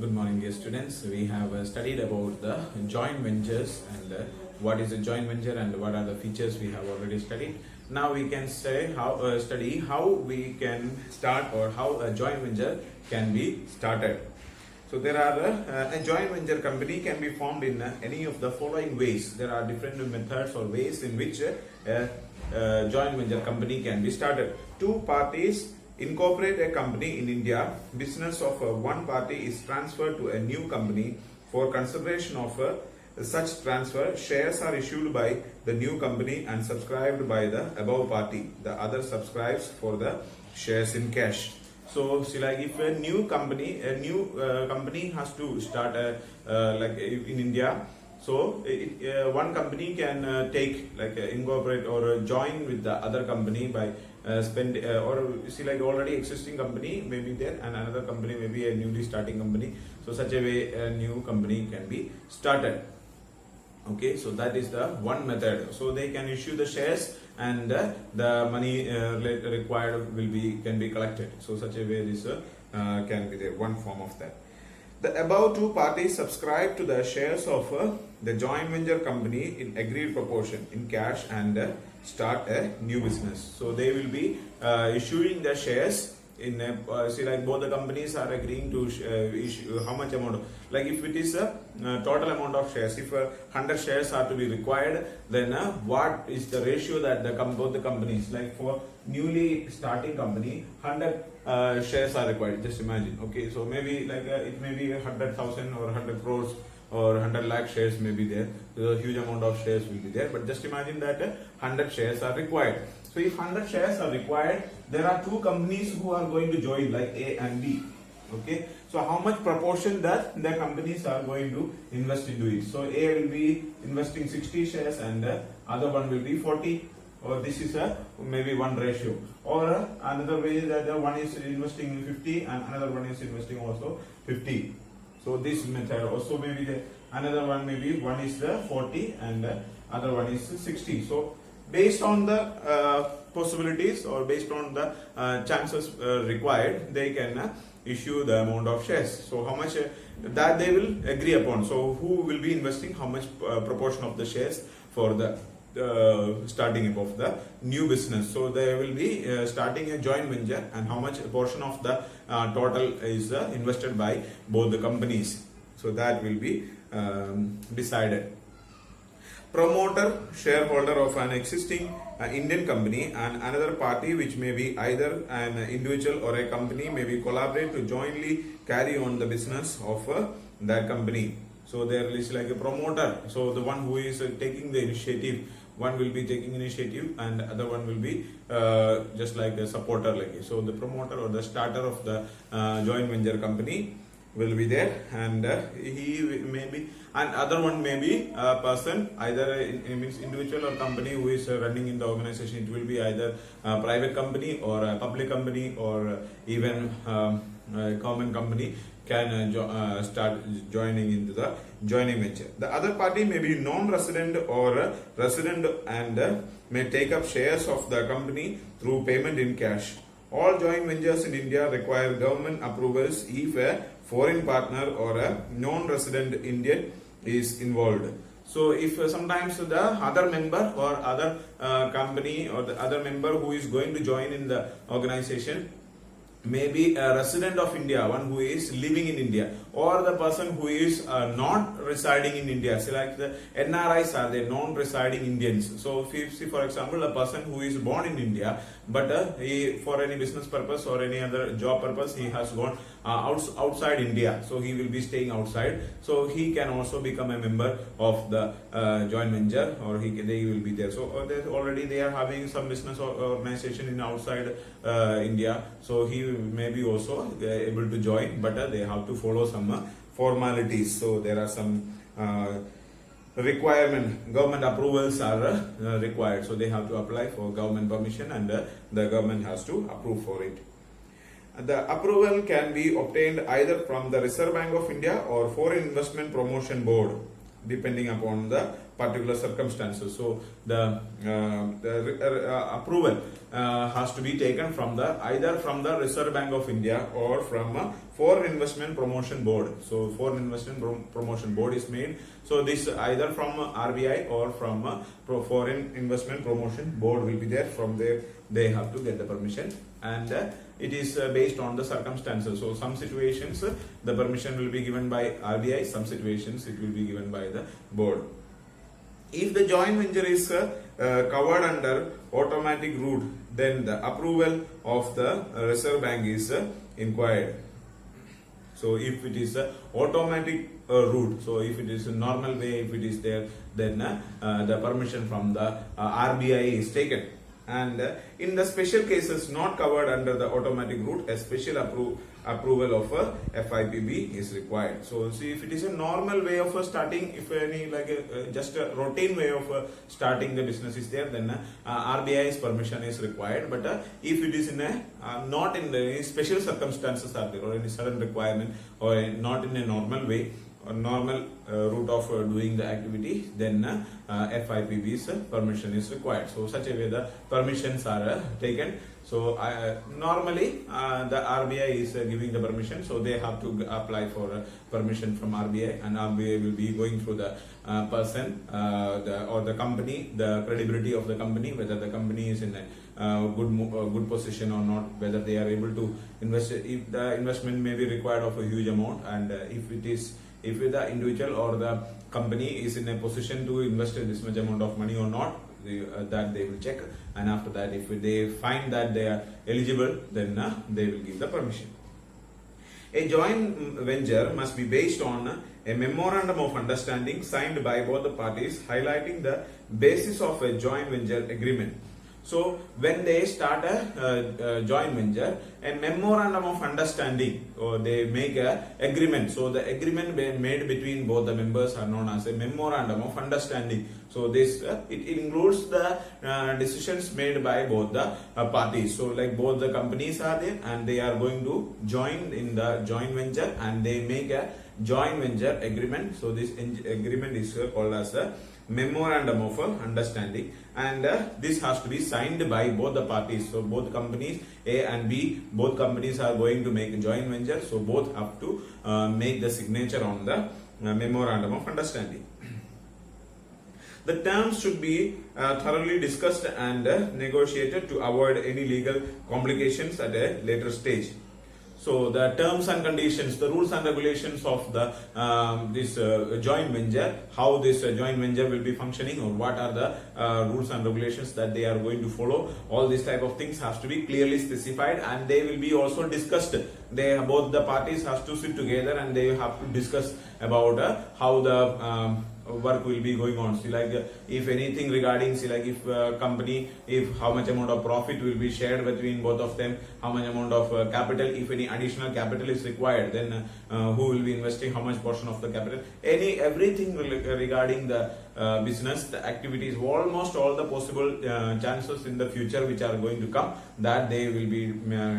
Good morning, dear students. We have studied about the joint ventures and what is a joint venture and what are the features we have already studied. Now we can study how we can start or how a joint venture can be started. So there are a joint venture company can be formed in any of the following ways. There are different methods or ways in which a joint venture company can be started. Two parties incorporate a company in India. Business of one party is transferred to a new company. For consideration of such transfer, shares are issued by the new company and subscribed by the above party. The other subscribes for the shares in cash. So, like if a new company has to start like in India. So one company can incorporate or join with the other company by like already existing company may be there and another company may be a newly starting company. So such a way a new company can be started. Okay, so that is the one method. So they can issue the shares and the money required can be collected. So such a way this can be there, one form of that. The above two parties subscribe to the shares of the joint venture company in agreed proportion in cash and start a new business. So they will be issuing the shares in like both the companies are agreeing to issue how much amount. Like if it is a total amount of shares, if 100 shares are to be required, then what is the ratio that both the companies, like for newly starting company, 100 shares are required. Just imagine. Okay, so maybe like it may be 100,000 or 100 crores or 100 lakh shares may be there. So a huge amount of shares will be there. But just imagine that 100 shares are required. So if 100 shares are required, there are two companies who are going to join, like A and B. Okay, so how much proportion that the companies are going to invest into it? So A will be investing 60 shares and other one will be 40. Or this is maybe one ratio. Or another way is that one is investing 50 and another one is investing also 50. So this method also may be there. Another one maybe one is 40 and other one is 60. So based on the possibilities or based on the chances required, they can issue the amount of shares. So how much that they will agree upon. So who will be investing how much proportion of the shares for the starting up of the new business. So they will be starting a joint venture and how much portion of the total is invested by both the companies. So that will be decided. Promoter, shareholder of an existing Indian company and another party, which may be either an individual or a company, may be collaborate to jointly carry on the business of that company. So there is like a promoter. So the one who is taking the initiative, one will be taking initiative and other one will be just like a supporter. So the promoter or the starter of the joint venture company will be there, and he may be, and other one may be a person, either means individual or company who is running in the organization. It will be either a private company or a public company or even a common company can start joining into the joining venture. The other party may be non-resident or resident and may take up shares of the company through payment in cash. All joint ventures in India require government approvals if a foreign partner or a non-resident Indian is involved. So if sometimes the other member or other company or the other member who is going to join in the organization may be a resident of India, one who is living in India, or the person who is not residing in India. So like the NRIs are the non-residing Indians. So if you see, for example, a person who is born in India, but he, for any business purpose or any other job purpose, he has gone outside India. So he will be staying outside. So he can also become a member of the joint venture, or they will be there. So already they are having some business or organization in outside India. So he may be also able to join, but they have to follow some formalities. So there are some requirement, government approvals are required. So they have to apply for government permission and the government has to approve for it. The approval can be obtained either from the Reserve Bank of India or Foreign Investment Promotion Board. depending upon the particular circumstances. So the approval has to be taken from either from the Reserve Bank of India or from a Foreign Investment Promotion Board. So Foreign Investment Promotion Board is made. So this either from RBI or from Foreign Investment Promotion Board will be there. From there they have to get the permission, and it is based on the circumstances. So some situations the permission will be given by RBI, some situations it will be given by the board. If the joint venture is covered under automatic route, then the approval of the Reserve Bank is inquired. So if it is automatic route, so if it is a normal way, if it is there, then the permission from the RBI is taken. And in the special cases not covered under the automatic route, a special approval of FIPB is required. So see, if it is a normal way of starting, if any just a routine way of starting the business is there, then RBI's permission is required. But if it is in a not in the special circumstances are there, or any sudden requirement, or not in a normal way or normal route of doing the activity, then FIPB's permission is required. So such a way the permissions are taken. So normally the RBI is giving the permission, so they have to apply for permission from RBI, and RBI will be going through the person or the company, the credibility of the company, whether the company is in a good position or not, whether they are able to invest, if the investment may be required of a huge amount, and if the individual or the company is in a position to invest this much amount of money or not, that they will check, and after that if they find that they are eligible, then they will give the permission. A joint venture must be based on a memorandum of understanding signed by both the parties, highlighting the basis of a joint venture agreement. So when they start a joint venture, a memorandum of understanding, or they make a agreement. So the agreement made between both the members are known as a memorandum of understanding. So this it includes the decisions made by both the parties. So like both the companies are there, and they are going to join in the joint venture, and they make a joint venture agreement. So this agreement is called as a memorandum of understanding, and this has to be signed by both the parties. So both companies A and B, both companies are going to make a joint venture, so both have to make the signature on the memorandum of understanding. The terms should be thoroughly discussed and negotiated to avoid any legal complications at a later stage. So the terms and conditions, the rules and regulations of the this joint venture, how this joint venture will be functioning, or what are the rules and regulations that they are going to follow, all these type of things has to be clearly specified, and they will be also discussed. Both the parties has to sit together, and they have to discuss about how the work will be going on. See, like if anything regarding, see, like if company, if how much amount of profit will be shared between both of them, how much amount of capital, if any additional capital is required, then who will be investing how much portion of the capital, everything regarding the business, the activities, almost all the possible chances in the future which are going to come, that they will be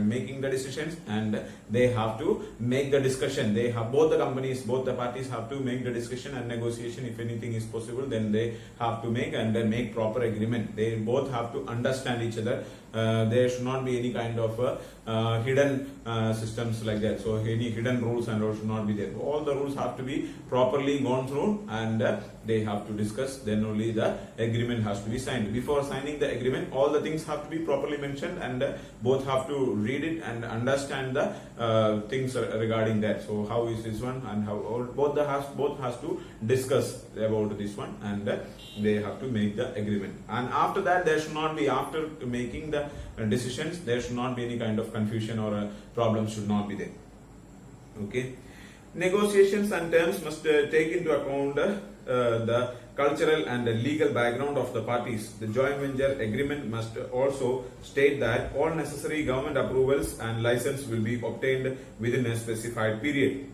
making the decisions, and they have to make the discussion. They have, both the companies, both the parties have to make the discussion and negotiation. If anything is possible, then they have to make, and then make proper agreement. They both have to understand each other. There should not be any kind of hidden systems like that. So any hidden rules and all should not be there. All the rules have to be properly gone through, and they have to discuss. Then only the agreement has to be signed. Before signing the agreement, all the things have to be properly mentioned, and both have to read it and understand the things regarding that. So how is this one, and how both has to discuss about this one, and they have to make the agreement. And after that, there should not be, after making the decisions, there should not be any kind of confusion or problems should not be there. Okay. Negotiations and terms must take into account the cultural and the legal background of the parties. The joint venture agreement must also state that all necessary government approvals and license will be obtained within a specified period.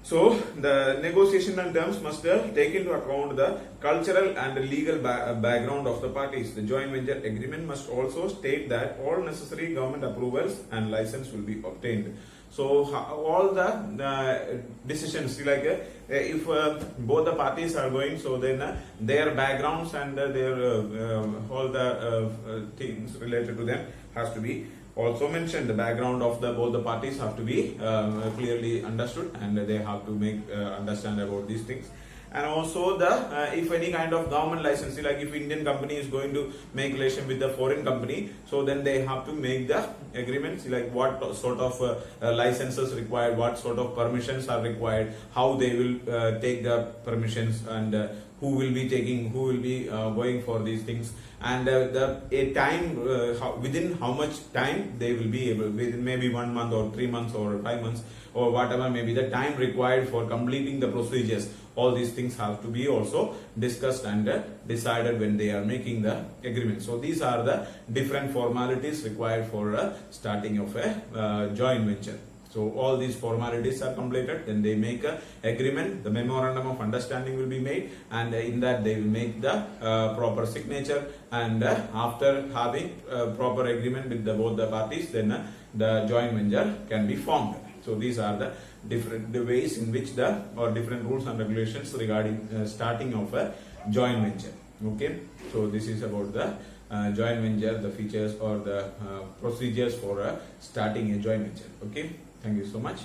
So the negotiation and terms must take into account the cultural and legal background of the parties. The joint venture agreement must also state that all necessary government approvals and license will be obtained. So all the decisions, like if both the parties are going, so then their backgrounds and their all the things related to them has to be also mentioned. The background of the both the parties have to be clearly understood, and they have to make understand about these things. And also the if any kind of government licensing, like if Indian company is going to make relation with the foreign company, so then they have to make the agreements, like what sort of licenses required, what sort of permissions are required, how they will take the permissions, and who will be taking, who will be going for these things, and a time within how much time they will be able, within maybe 1 month or 3 months or 5 months or whatever may be the time required for completing the procedures. All these things have to be also discussed and decided when they are making the agreement. So these are the different formalities required for starting of a joint venture. So all these formalities are completed, then they make a agreement, the memorandum of understanding will be made, and in that they will make the proper signature, and after having proper agreement with both the parties, then the joint venture can be formed. So these are the different ways in which or different rules and regulations regarding starting of a joint venture. Okay, so this is about the joint venture, the features or the procedures for starting a joint venture. Okay, thank you so much.